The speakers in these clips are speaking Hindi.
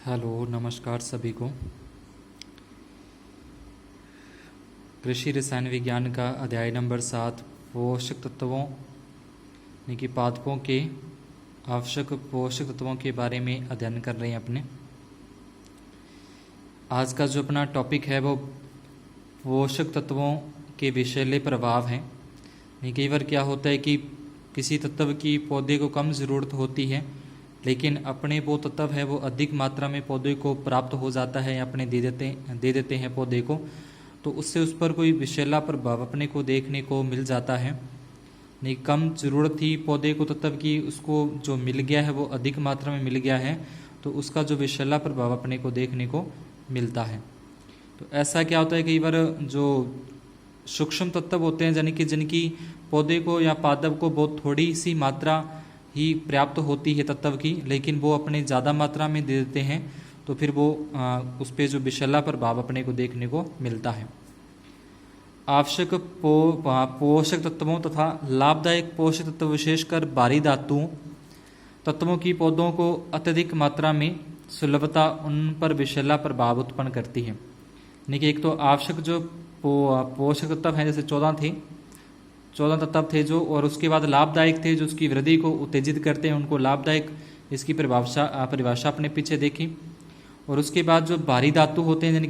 हेलो, नमस्कार सभी को। कृषि रसायन विज्ञान का अध्याय नंबर 7 पोषक तत्वों यानी कि पादपों के आवश्यक पोषक तत्वों के बारे में अध्ययन कर रहे हैं अपने। आज का जो अपना टॉपिक है वो पोषक तत्वों के विषैले प्रभाव हैं। कई बार क्या होता है कि किसी तत्व की पौधे को कम ज़रूरत होती है, लेकिन अपने वो तत्व है वो अधिक मात्रा में पौधे को प्राप्त हो जाता है या अपने दे देते हैं पौधे को, तो उससे उस पर कोई विषैला प्रभाव अपने को देखने को मिल जाता है। नहीं, कम ज़रूरत थी पौधे को तत्व की, उसको जो मिल गया है वो अधिक मात्रा में मिल गया है, तो उसका जो विषैला प्रभाव अपने को देखने को मिलता है। तो ऐसा क्या होता है, कई बार जो सूक्ष्म तत्व होते हैं यानी कि जिनकी पौधे को या पादप को बहुत थोड़ी सी मात्रा ही पर्याप्त होती है तत्व की, लेकिन वो अपने ज़्यादा मात्रा में दे देते हैं, तो फिर वो उस पर जो विषैला प्रभाव अपने को देखने को मिलता है। आवश्यक पोषक तत्वों तथा लाभदायक पोषक तत्व विशेषकर भारी धातुओं तत्वों की पौधों को अत्यधिक मात्रा में सुलभता उन पर विषैला प्रभाव उत्पन्न करती है। यानी कि एक तो आवश्यक जो पोषक तत्व हैं, जैसे 14 तत्व थे जो, और उसके बाद लाभदायक थे जो उसकी वृद्धि को उत्तेजित करते हैं, उनको लाभदायक इसकी परिभाषा अपने पीछे देखी। और उसके बाद जो भारी धातु होते हैं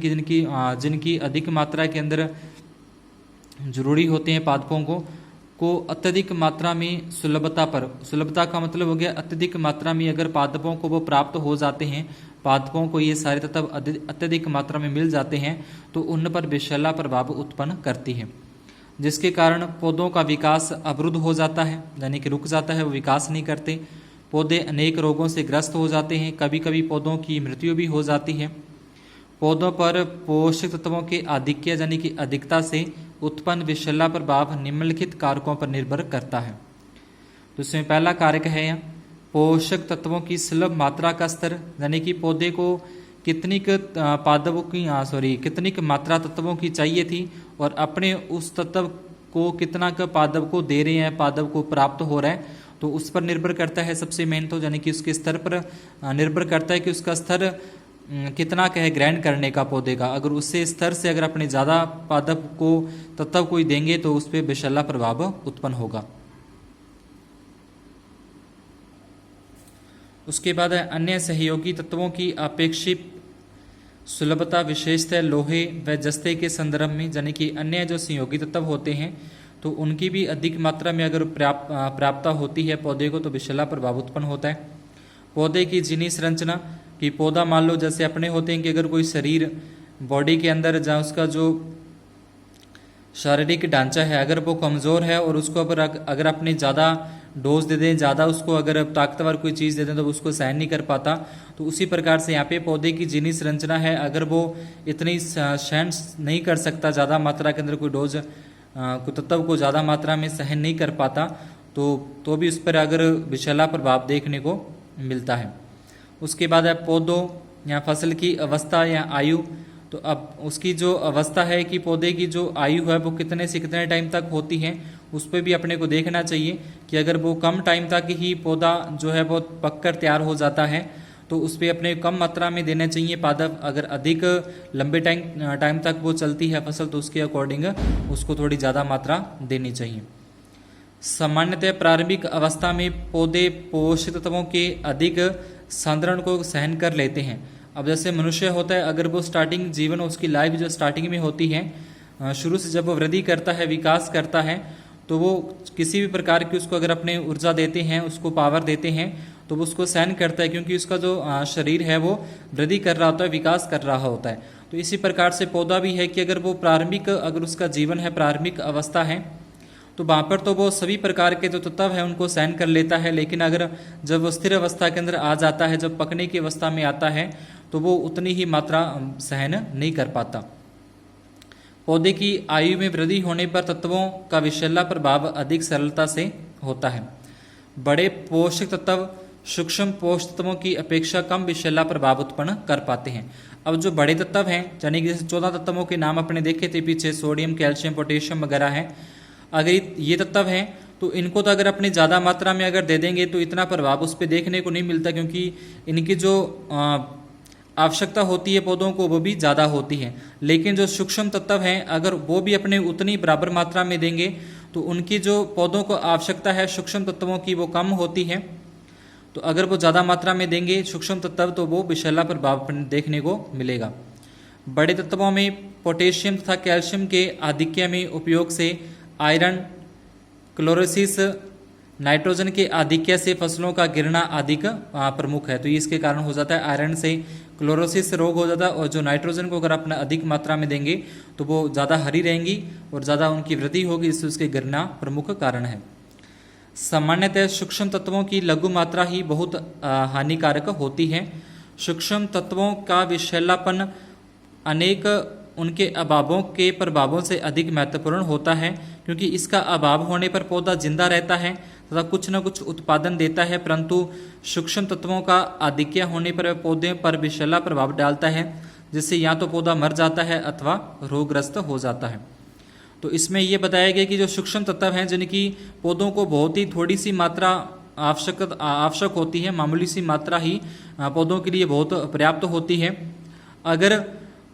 जिनकी अधिक मात्रा के अंदर जरूरी होते हैं पादपों को अत्यधिक मात्रा में सुलभता का मतलब हो गया अत्यधिक मात्रा में अगर पादपों को वो प्राप्त हो जाते हैं, पादपों को ये सारे तत्व अत्यधिक मात्रा में मिल जाते हैं, तो उन पर विषैला प्रभाव उत्पन्न करती है, जिसके कारण पौधों का विकास अवरुद्ध हो जाता है, यानी कि रुक जाता है, वो विकास नहीं करते। पौधे अनेक रोगों से ग्रस्त हो जाते हैं, कभी कभी पौधों की मृत्यु भी हो जाती है। पौधों पर पोषक तत्वों के आधिक्य यानी कि अधिकता से उत्पन्न विषैला प्रभाव निम्नलिखित कारकों पर निर्भर करता है। तो इसमें पहला कारक है पोषक तत्वों की सुलभ मात्रा का स्तर, यानी कि पौधे को कितनी मात्रा तत्वों की चाहिए थी और अपने उस तत्व को कितना पादप को दे रहे हैं, पादप को प्राप्त हो रहा है, तो उस पर निर्भर करता है। सबसे मेन तो यानी कि उसके स्तर पर निर्भर करता है कि उसका स्तर कितना है ग्रहण करने का पौधे का। अगर उससे स्तर से अगर अपने ज़्यादा पादप को तत्व को ही देंगे तो उस पर विषैला प्रभाव उत्पन्न होगा। उसके बाद अन्य सहयोगी तत्वों की अपेक्षित सुलभता, विशेषतः लोहे व जस्ते के संदर्भ में, यानी कि अन्य जो सहयोगी तत्व होते हैं तो उनकी भी अधिक मात्रा में अगर प्राप्त होती है पौधे को, तो विषैला प्रभाव उत्पन्न होता है। पौधे की जीनी संरचना कि पौधा मान लो जैसे अपने होते हैं कि अगर कोई शरीर बॉडी के अंदर जहाँ उसका जो शारीरिक ढांचा है अगर वो कमज़ोर है और उसको अगर अपने ज़्यादा डोज दे दें, ज़्यादा उसको अगर ताकतवर कोई चीज़ दे दें तो उसको सहन नहीं कर पाता, तो उसी प्रकार से यहाँ पे पौधे की जीनी संरचना है, अगर वो इतनी सहन नहीं कर सकता, ज़्यादा मात्रा के अंदर कोई डोज को तत्व को ज़्यादा मात्रा में सहन नहीं कर पाता, तो भी उस पर अगर विषैला प्रभाव देखने को मिलता है। उसके बाद है पौधों या फसल की अवस्था या आयु। तो अब उसकी जो अवस्था है कि पौधे की जो आयु है वो कितने से कितने टाइम तक होती है, उस पर भी अपने को देखना चाहिए कि अगर वो कम टाइम तक ही पौधा जो है वो पककर तैयार हो जाता है तो उस पर अपने कम मात्रा में देना चाहिए पादप। अगर अधिक लंबे टाइम तक वो चलती है फसल तो उसके अकॉर्डिंग उसको थोड़ी ज़्यादा मात्रा देनी चाहिए। सामान्यतः प्रारंभिक अवस्था में पौधे पोषक तत्वों के अधिक सांद्रण को सहन कर लेते हैं। अब जैसे मनुष्य होता है, अगर वो स्टार्टिंग जीवन उसकी लाइफ जो स्टार्टिंग में होती है, शुरू से जब वो वृद्धि करता है, विकास करता है, तो वो किसी भी प्रकार की उसको अगर अपने ऊर्जा देते हैं, उसको पावर देते हैं, तो वो उसको सहन करता है, क्योंकि उसका जो शरीर है वो वृद्धि कर रहा होता है, विकास कर रहा होता है। तो इसी प्रकार से पौधा भी है कि अगर वो अगर उसका जीवन है, प्रारंभिक अवस्था है, तो वहाँ पर तो वो सभी प्रकार के जो तत्व है उनको सहन कर लेता है, लेकिन अगर जब वो स्थिर अवस्था के अंदर आ जाता है, जब पकने की अवस्था में आता है, तो वो उतनी ही मात्रा सहन नहीं कर पाता। पौधे की आयु में वृद्धि होने पर तत्वों का विषैला प्रभाव अधिक सरलता से होता है। बड़े पोषक तत्व सूक्ष्म पोषक तत्वों की अपेक्षा कम विषैला प्रभाव उत्पन्न कर पाते हैं। अब जो बड़े तत्व हैं, यानी कि जैसे 14 तत्वों के नाम अपने देखे थे पीछे, सोडियम, कैल्शियम, पोटेशियम वगैरह हैं, अगर ये तत्व हैं तो इनको तो अगर अपने ज़्यादा मात्रा में अगर दे देंगे तो इतना प्रभाव उस पर देखने को नहीं मिलता, क्योंकि इनकी जो आवश्यकता होती है पौधों को वो भी ज़्यादा होती है। लेकिन जो सूक्ष्म तत्व हैं अगर वो भी अपने उतनी बराबर मात्रा में देंगे तो उनकी जो पौधों को आवश्यकता है सूक्ष्म तत्वों की वो कम होती है। तो अगर वो ज़्यादा मात्रा में देंगे सूक्ष्म तत्व तो वो विषैला प्रभाव देखने को मिलेगा। बड़े तत्वों में पोटेशियम तथा कैल्शियम के आधिक्य में उपयोग से आयरन, क्लोरोसिस, नाइट्रोजन के आधिक्य से फसलों का गिरना अधिक प्रमुख है। तो ये इसके कारण हो जाता है, आयरन से क्लोरोसिस रोग हो जाता है और जो नाइट्रोजन को अगर अपना अधिक मात्रा में देंगे तो वो ज़्यादा हरी रहेंगी और ज़्यादा उनकी वृद्धि होगी, इससे उसके गिरना प्रमुख कारण है। सामान्यतः सूक्ष्म तत्वों की लघु मात्रा ही बहुत हानिकारक होती है। सूक्ष्म तत्वों का विषैलापन अनेक उनके अभावों के प्रभावों से अधिक महत्वपूर्ण होता है, क्योंकि इसका अभाव होने पर पौधा जिंदा रहता है तथा कुछ न कुछ उत्पादन देता है, परंतु सूक्ष्म तत्वों का आधिक्य होने पर पौधे पर विषैला प्रभाव डालता है, जिससे या तो पौधा मर जाता है अथवा रोगग्रस्त हो जाता है। तो इसमें यह बताया गया कि जो सूक्ष्म तत्व हैं जिनकी पौधों को बहुत ही थोड़ी सी मात्रा आवश्यक होती है, मामूली सी मात्रा ही पौधों के लिए बहुत पर्याप्त होती है। अगर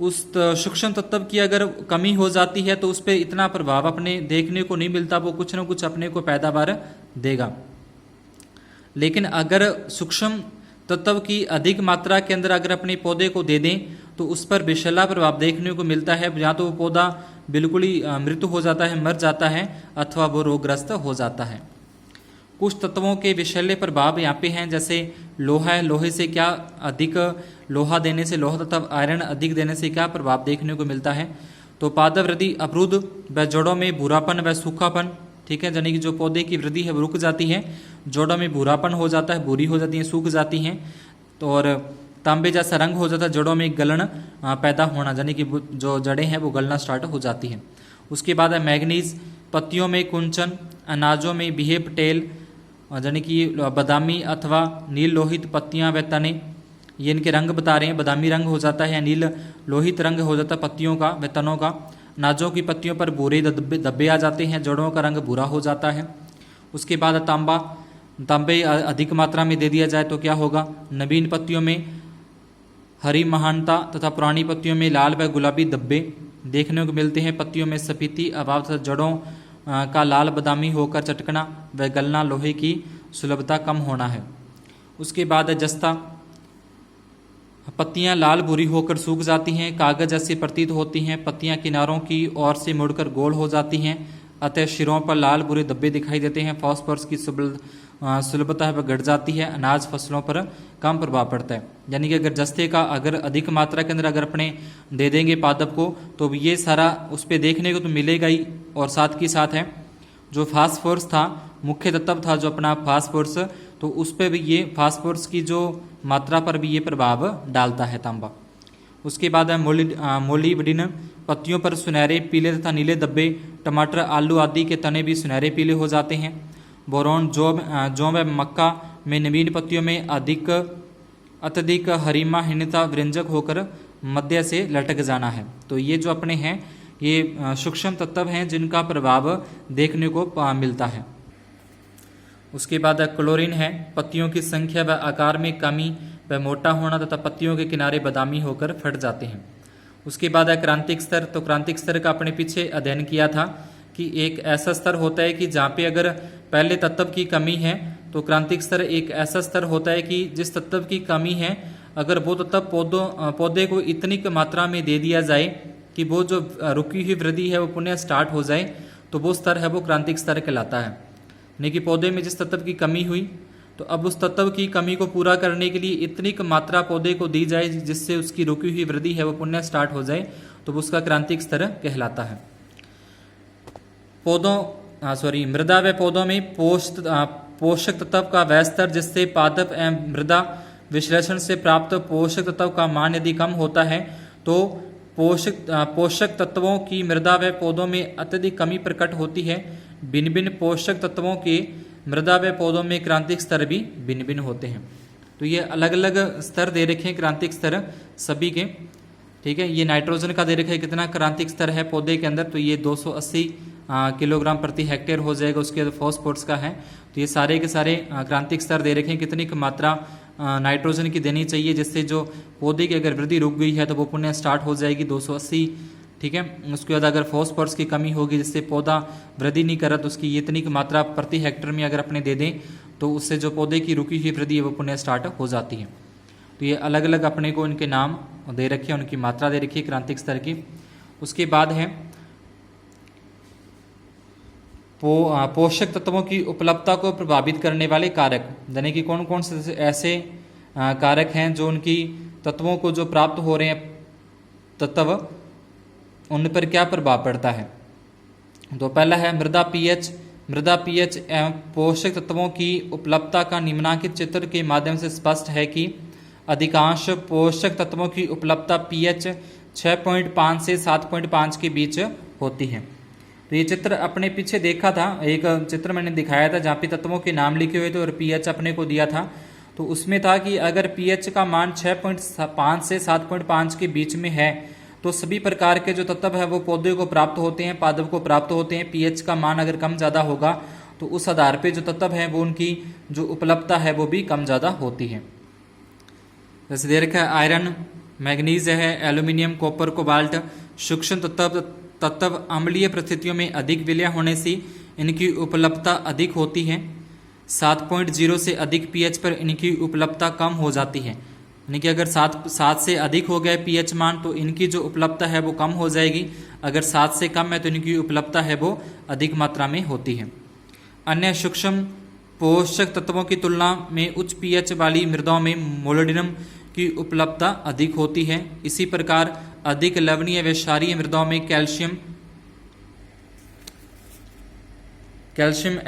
उस सूक्ष्म तत्व की अगर कमी हो जाती है तो उस पर इतना प्रभाव अपने देखने को नहीं मिलता, वो कुछ न कुछ अपने को पैदावार देगा। लेकिन अगर सूक्ष्म तत्व की अधिक मात्रा के अंदर अगर अपने पौधे को दे दें तो उस पर विषैला प्रभाव देखने को मिलता है। या तो वो पौधा बिल्कुल ही मृत्यु हो जाता है, मर जाता है, अथवा वो रोगग्रस्त हो जाता है। कुछ तत्वों के विषैले प्रभाव यहाँ पे हैं, जैसे लोहा है, लोहे से क्या अधिक लोहा देने से, लोहा तथा आयरन अधिक देने से क्या प्रभाव देखने को मिलता है। तो पादप वृद्धि अवरुद्ध व जड़ों में भूरापन व सूखापन, ठीक है, यानी कि जो पौधे की वृद्धि है वो रुक जाती है, जड़ों में भूरापन हो जाता है, भूरी हो जाती है, सूख जाती हैं। तो और तांबे जैसा रंग हो जाता है, जड़ों में गलन पैदा होना, यानी कि जो जड़ें हैं वो गलना स्टार्ट हो जाती हैं। उसके बाद है मैग्नीज, पत्तियों में कुंचन, अनाजों में बिहे पटेल, यानी कि बादामी अथवा नील लोहित पत्तियां व तने, ये इनके रंग बता रहे हैं, बादामी रंग हो जाता है या नील लोहित रंग हो जाता है पत्तियों का व तनों का। अनाजों की पत्तियों पर भूरे धब्बे आ जाते हैं, जड़ों का रंग भूरा हो जाता है। उसके बाद तांबे अधिक मात्रा में दे दिया जाए तो क्या होगा, नवीन पत्तियों में हरी महानता तथा पुरानी पत्तियों में लाल व गुलाबी धब्बे देखने को मिलते हैं। पत्तियों में सफेदी अभाव तथा जड़ों का लाल बादामी होकर चटकना व गलना, लोहे की सुलभता कम होना है। उसके बाद है जस्ता, पत्तियां लाल भूरी होकर सूख जाती हैं, कागज जैसी प्रतीत होती हैं, पत्तियां किनारों की ओर से मुड़कर गोल हो जाती हैं, अतः शिरों पर लाल भूरे धब्बे दिखाई देते हैं, फॉस्फोरस की सुलभता है वह घट जाती है, अनाज फसलों पर कम प्रभाव पड़ता है। यानी कि अगर जस्ते का अगर अधिक मात्रा के अंदर अगर अपने दे देंगे पादप को तो ये सारा उस पर देखने को तो मिलेगा ही, और साथ ही साथ है जो फास्फोरस था, मुख्य तत्व था जो अपना फास्फोरस, तो उस पर भी ये फास्फोरस की जो मात्रा पर भी ये प्रभाव डालता है तांबा। उसके बाद है मोलिब्डेनम, पत्तियों पर सुनहरे पीले तथा नीले धब्बे, टमाटर आलू आदि के तने भी सुनहरे पीले हो जाते हैं। बोरोन, जौ व मक्का में नवीन पत्तियों में अत्यधिक हरिमाहीनता व्यंजक होकर मध्य से लटक जाना है। तो ये जो अपने हैं ये सूक्ष्म तत्व हैं जिनका प्रभाव देखने को मिलता है। उसके बाद क्लोरीन है, पत्तियों की संख्या व आकार में कमी व मोटा होना तथा पत्तियों के किनारे बादामी होकर फट जाते हैं। उसके बाद है क्रांतिक स्तर। तो क्रांतिक स्तर का अपने पीछे अध्ययन किया था कि एक ऐसा स्तर होता है कि जहाँ पे अगर पहले तत्व की कमी है तो क्रांतिक स्तर एक ऐसा स्तर होता है कि जिस तत्व की कमी है अगर वो तत्व पौधे को इतनी मात्रा में दे दिया जाए कि वो जो रुकी हुई वृद्धि है वो पुनः स्टार्ट हो जाए, तो वो स्तर है वो क्रांतिक स्तर कहलाता है। यानी कि पौधे में जिस तत्व की कमी हुई तो अब उस तत्व की कमी को पूरा करने के लिए इतनी मात्रा पौधे को दी जाए जिससे उसकी रुकी हुई वृद्धि है वो पुनः स्टार्ट हो जाए, तो उसका क्रांतिक स्तर कहलाता है। मृदा व पौधों में पोषक तत्व का वह स्तर जिससे पादप एवं मृदा विश्लेषण से प्राप्त पोषक तत्व का मान यदि कम होता है तो पोषक तत्वों की मृदा व पौधों में अत्यधिक कमी प्रकट होती है। भिन्न भिन्न पोषक तत्वों के मृदा व पौधों में क्रांतिक स्तर भी भिन्न भिन्न होते हैं। तो ये अलग अलग स्तर दे रखे हैं क्रांतिक स्तर सभी के, ठीक है। ये नाइट्रोजन का दे रखा है कितना क्रांतिक स्तर है पौधे के अंदर, तो ये 280 किलोग्राम प्रति हेक्टेयर हो जाएगा। उसके बाद फॉस्फोरस का है, तो ये सारे के सारे क्रांतिक स्तर दे रखे हैं कितनी मात्रा नाइट्रोजन की देनी चाहिए, जिससे जो पौधे की अगर वृद्धि रुक गई है तो वो पुनः स्टार्ट हो जाएगी 280। ठीक है, उसके बाद अगर फॉस्फोरस की कमी होगी जिससे पौधा वृद्धि नहीं कर रहा तो उसकी इतनी की मात्रा प्रति हेक्टर में अगर अपने दे दें तो उससे जो पौधे की रुकी हुई वृद्धि है वो पुनः स्टार्ट हो जाती है। तो ये अलग अलग अपने को इनके नाम दे रखे हैं, उनकी मात्रा दे रखी है क्रांतिक स्तर की। उसके बाद है पोषक तत्वों की उपलब्धता को प्रभावित करने वाले कारक, यानी कि कौन कौन से ऐसे कारक हैं जो उनकी तत्वों को जो प्राप्त हो रहे हैं तत्व उन पर क्या प्रभाव पड़ता है। तो पहला है मृदा पीएच। मृदा पीएच एवं पोषक तत्वों की उपलब्धता का निम्नलिखित चित्र के माध्यम से स्पष्ट है कि अधिकांश पोषक तत्वों की उपलब्धता पीएच 6.5 से 7.5 के बीच होती है। तो ये चित्र अपने पीछे देखा था, एक चित्र मैंने दिखाया था जहाँ पे तत्वों के नाम लिखे हुए थे और पीएच अपने को दिया था। तो उसमें था कि अगर पीएच का मान 6.5 से 7.5 के बीच में है तो सभी प्रकार के जो तत्व है वो पौधे को प्राप्त होते हैं, पादप को प्राप्त होते हैं। पीएच का मान अगर कम ज़्यादा होगा तो उस आधार पे जो तत्व है वो उनकी जो उपलब्धता है वो भी कम ज़्यादा होती है। जैसे दे रखा है आयरन, मैग्नीज है, एल्यूमिनियम, कॉपर, कोबाल्ट सूक्ष्म तत्व अम्लीय परिस्थितियों में अधिक विलय होने से इनकी उपलब्धता अधिक होती है। 7.0 से अधिक पीएच पर इनकी उपलब्धता कम हो जाती है, यानी कि अगर 7 से अधिक हो गए पीएच मान तो इनकी जो उपलब्धता है वो कम हो जाएगी, अगर 7 से कम है तो इनकी उपलब्धता है वो अधिक मात्रा में होती है। अन्य सूक्ष्म पोषक तत्वों की तुलना में उच्च पीएच वाली मृदाओं में मोलिब्डेनम की उपलब्धता अधिक होती है। इसी प्रकार अधिक लवणीय व क्षारीय मृदाओं में कैल्शियम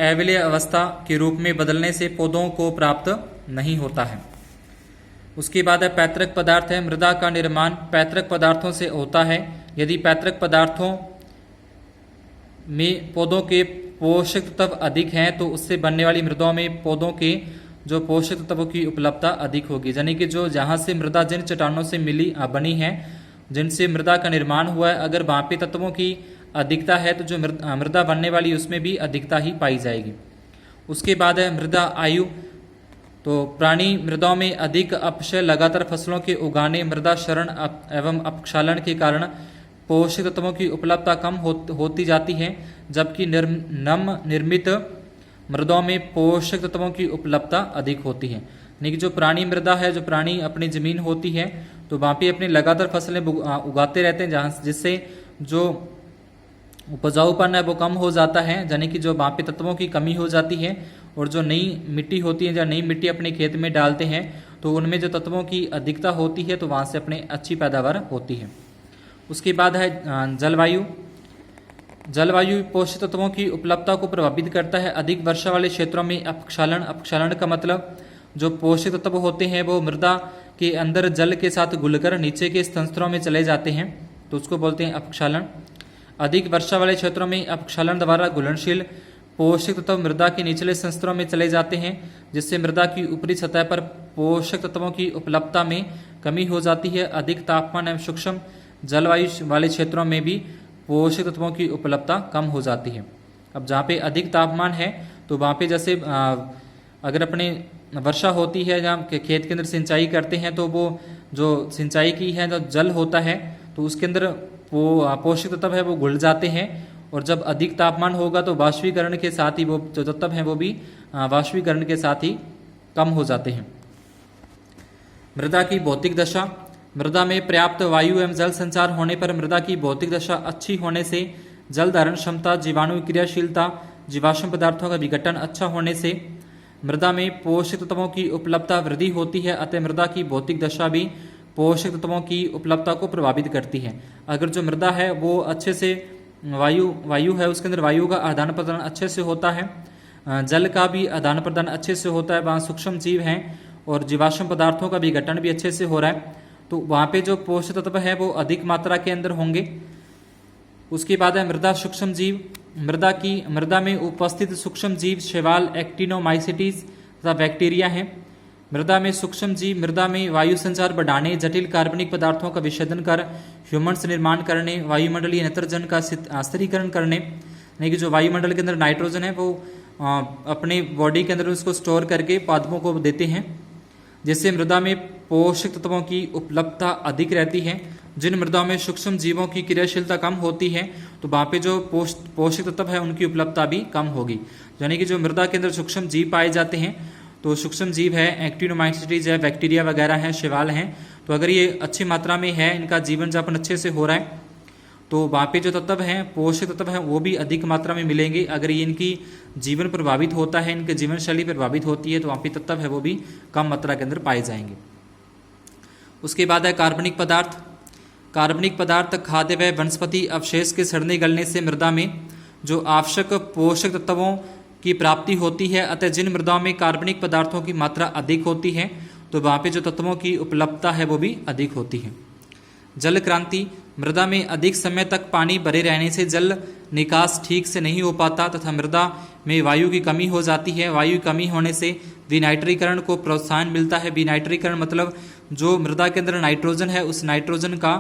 अविलेय अवस्था के रूप में बदलने से पौधों को प्राप्त नहीं होता है। उसके बाद है पैतृक पदार्थ है। मृदा का निर्माण पैतृक पदार्थों से होता है। यदि पैतृक पदार्थों में पौधों के पोषक तत्व अधिक हैं तो उससे बनने वाली मृदाओं में पौधों के जो पोषक तत्वों की उपलब्धता अधिक होगी, यानी कि जो जहाँ से मृदा जिन चट्टानों से बनी है, जिनसे मृदा का निर्माण हुआ है, अगर वहाँ पे तत्वों की अधिकता है तो जो मृदा बनने वाली उसमें भी अधिकता ही पाई जाएगी। उसके बाद है मृदा आयु। तो प्राणी मृदाओं में अधिक अपक्षय लगातार फसलों के उगाने, मृदा क्षरण एवं अपक्षालन के कारण पोषक तत्वों की उपलब्धता कम होती जाती है, जबकि निर्मित मृदाओं में पोषक तत्वों की उपलब्धता अधिक होती है। यानी कि जो प्राणी मृदा है, जो प्राणी अपनी जमीन होती है तो वहाँ पे अपनी लगातार फसलें उगाते रहते हैं, जहाँ जिससे जो उपजाऊपन है वो कम हो जाता है, यानी कि जो वहाँ पे तत्वों की कमी हो जाती है। और जो नई मिट्टी होती है या नई मिट्टी अपने खेत में डालते हैं तो उनमें जो तत्वों की अधिकता होती है तो वहाँ से अपने अच्छी पैदावार होती है। उसके बाद है जलवायु। जलवायु पोषक तत्वों की उपलब्धता को प्रभावित करता है। अधिक वर्षा वाले क्षेत्रों में अपक्षालन का मतलब जो पोषक तत्व होते हैं वो मृदा के अंदर जल के साथ घुलकर नीचे के स्तरों में चले जाते हैं, तो उसको बोलते हैं अपक्षालन। अधिक वर्षा वाले क्षेत्रों में अपक्षालन द्वारा घुलनशील पोषक तत्व मृदा के निचले स्तरों में चले जाते हैं, जिससे मृदा की ऊपरी सतह पर पोषक तत्वों की उपलब्धता में कमी हो जाती है। अधिक तापमान एवं सूक्ष्म जलवायु वाले क्षेत्रों में भी पोषक तत्वों की उपलब्धता कम हो जाती है। अब जहाँ पे अधिक तापमान है तो वहाँ पे जैसे अगर अपने वर्षा होती है, जहाँ खेत के अंदर सिंचाई करते हैं तो वो जो सिंचाई की है जो जल होता है तो उसके अंदर वो पोषक तत्व है वो घुल जाते हैं, और जब अधिक तापमान होगा तो वाष्पीकरण के साथ ही वो जो तत्व हैं वो भी वाष्पीकरण के साथ ही कम हो जाते हैं। मृदा की भौतिक दशा। मृदा में पर्याप्त वायु एवं जल संचार होने पर मृदा की भौतिक दशा अच्छी होने से जल धारण क्षमता, जीवाणु क्रियाशीलता, जीवाश्म पदार्थों का विघटन अच्छा होने से मृदा में पोषक तत्वों की उपलब्धता वृद्धि होती है। अतः मृदा की भौतिक दशा भी पोषक तत्वों की उपलब्धता को प्रभावित करती है। अगर जो मृदा है वो अच्छे से वायु है, उसके अंदर वायु का आदान प्रदान अच्छे से होता है, जल का भी आदान प्रदान अच्छे से होता है, वहाँ सूक्ष्म जीव हैं और जीवाश्म पदार्थों का विघटन भी अच्छे से हो रहा है, तो वहाँ पे जो पोषक तत्व है वो अधिक मात्रा के अंदर होंगे। उसके बाद है मृदा सूक्ष्म जीव। मृदा में उपस्थित सूक्ष्म जीव शैवाल, एक्टिनोमाइसीट्स तथा बैक्टीरिया हैं। मृदा में सूक्ष्म जीव मृदा में वायु संचार बढ़ाने, जटिल कार्बनिक पदार्थों का विच्छेदन कर ह्यूमन्स निर्माण करने, वायुमंडलीय नाइट्रोजन का स्थिरीकरण करने, यानी कि जो वायुमंडल के अंदर नाइट्रोजन है वो अपने बॉडी के अंदर उसको स्टोर करके पादपों को देते हैं। जैसे मृदा में पोषक तत्वों की उपलब्धता अधिक रहती है, जिन मृदाओं में सूक्ष्म जीवों की क्रियाशीलता कम होती है तो वहाँ पे जो पोषक तत्व है उनकी उपलब्धता भी कम होगी। यानी कि जो मृदा के अंदर सूक्ष्म जीव पाए जाते हैं, तो सूक्ष्म जीव है, एक्टिनोमाइसीटीज है, बैक्टीरिया वगैरह हैं, शैवाल हैं, तो अगर ये अच्छी मात्रा में है, इनका जीवन यापन अच्छे से हो रहा है, तो वहाँ पे जो तत्व हैं, पोषक तत्व हैं, वो भी अधिक मात्रा में मिलेंगे। अगर ये इनकी जीवन प्रभावित होता है, इनकी जीवन शैली प्रभावित होती है, तो वहाँ पे तत्व है वो भी कम मात्रा के अंदर पाए जाएंगे। उसके बाद है कार्बनिक पदार्थ। कार्बनिक पदार्थ खाद्य व वनस्पति अवशेष के सड़ने गलने से मृदा में जो आवश्यक पोषक तत्वों की प्राप्ति होती है, अतः जिन मृदाओं में कार्बनिक पदार्थों की मात्रा अधिक होती है तो वहाँ पे जो तत्वों की उपलब्धता है वो भी अधिक होती है। जल क्रांति। मृदा में अधिक समय तक पानी भरे रहने से जल निकास ठीक से नहीं हो पाता तथा मृदा में वायु की कमी हो जाती है। वायु की कमी होने से विनाइट्रीकरण को प्रोत्साहन मिलता है। विनाइट्रीकरण मतलब जो मृदा के अंदर नाइट्रोजन है, उस नाइट्रोजन का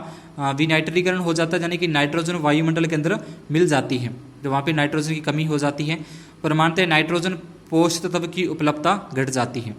विनाइट्रीकरण हो जाता है, यानी कि नाइट्रोजन वायुमंडल के अंदर मिल जाती है, तो वहाँ पे नाइट्रोजन की कमी हो जाती है। परमाणुतः नाइट्रोजन पोषक तत्व की उपलब्धता घट जाती है।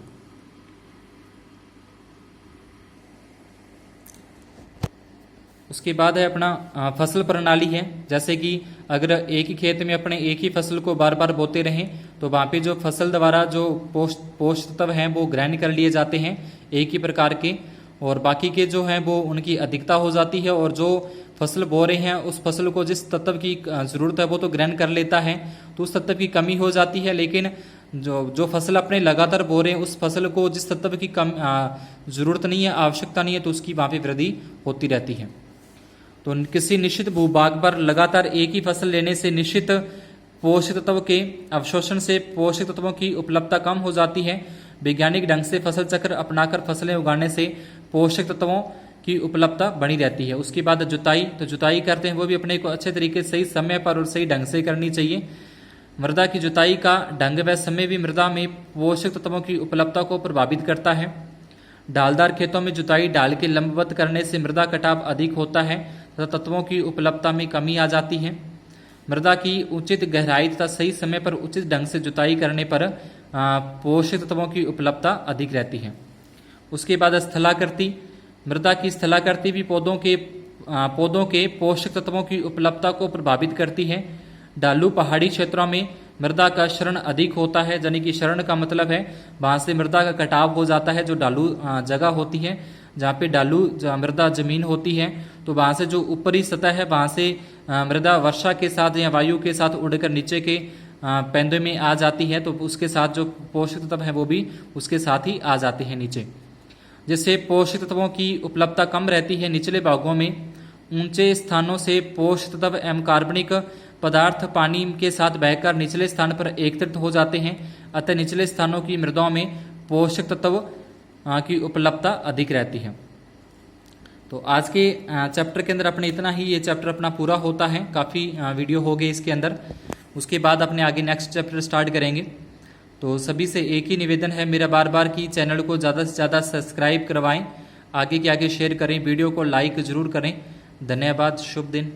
उसके बाद है अपना फसल प्रणाली है। जैसे कि अगर एक ही खेत में अपने एक ही फसल को बार बार बोते रहें तो वहाँ पे जो फसल द्वारा जो पोषक तत्व हैं वो ग्रहण कर लिए जाते हैं एक ही प्रकार के, और बाकी के जो हैं वो उनकी अधिकता हो जाती है, और जो फसल बो रहे हैं उस फसल को जिस तत्व की ज़रूरत है वो तो ग्रहण कर लेता है, तो उस तत्व की कमी हो जाती है। लेकिन जो फसल अपने लगातार बो रहे हैं उस फसल को जिस तत्व की ज़रूरत नहीं है, आवश्यकता नहीं है, तो उसकी वहाँ पे वृद्धि होती रहती है। तो किसी निश्चित भूभाग पर लगातार एक ही फसल लेने से निश्चित पोषक तत्व के अवशोषण से पोषक तत्वों की उपलब्धता कम हो जाती है। वैज्ञानिक ढंग से फसल चक्र अपनाकर फसलें उगाने से पोषक तत्वों की उपलब्धता बनी रहती है। उसके बाद जुताई। तो जुताई करते हैं वो भी अपने को अच्छे तरीके से सही समय पर और सही ढंग से करनी चाहिए। मृदा की जुताई का ढंग व समय भी मृदा में पोषक तत्वों की उपलब्धता को प्रभावित करता है। ढालदार खेतों में जुताई ढाल के लंबवत करने से मृदा कटाव अधिक होता है तथा तत्वों की उपलब्धता में कमी आ जाती है। मृदा की उचित गहराई तथा सही समय पर उचित ढंग से जुताई करने पर पोषक तत्वों की उपलब्धता अधिक रहती है। उसके बाद स्थलाकृति। मृदा की स्थलाकृति भी पौधों के पोषक तत्वों की उपलब्धता को प्रभावित करती है। ढालू पहाड़ी क्षेत्रों में मृदा का क्षरण अधिक होता है, यानी कि क्षरण का मतलब है वहाँ से मृदा का कटाव हो जाता है। जो ढालू जगह होती है, जहाँ पे ढालू मृदा जमीन होती है, तो वहाँ से जो ऊपरी सतह है वहाँ से मृदा वर्षा के साथ या वायु के साथ उड़कर नीचे के पैंदे में आ जाती है, तो उसके साथ जो पोषक तत्व है वो भी उसके साथ ही आ जाते हैं नीचे। जिससे पोषक तत्वों की उपलब्धता कम रहती है। निचले भागों में ऊंचे स्थानों से पोषक तत्व एवं कार्बनिक पदार्थ पानी के साथ बहकर निचले स्थान पर एकत्रित हो जाते हैं, अतः निचले स्थानों की मृदाओं में पोषक तत्व की उपलब्धता अधिक रहती है। तो आज के चैप्टर के अंदर अपने इतना ही, ये चैप्टर अपना पूरा होता है। काफ़ी वीडियो हो गए इसके अंदर। उसके बाद अपने आगे नेक्स्ट चैप्टर स्टार्ट करेंगे। तो सभी से एक ही निवेदन है मेरा बार बार कि चैनल को ज़्यादा से ज़्यादा सब्सक्राइब करवाएं, आगे के आगे शेयर करें, वीडियो को लाइक ज़रूर करें। धन्यवाद, शुभ दिन।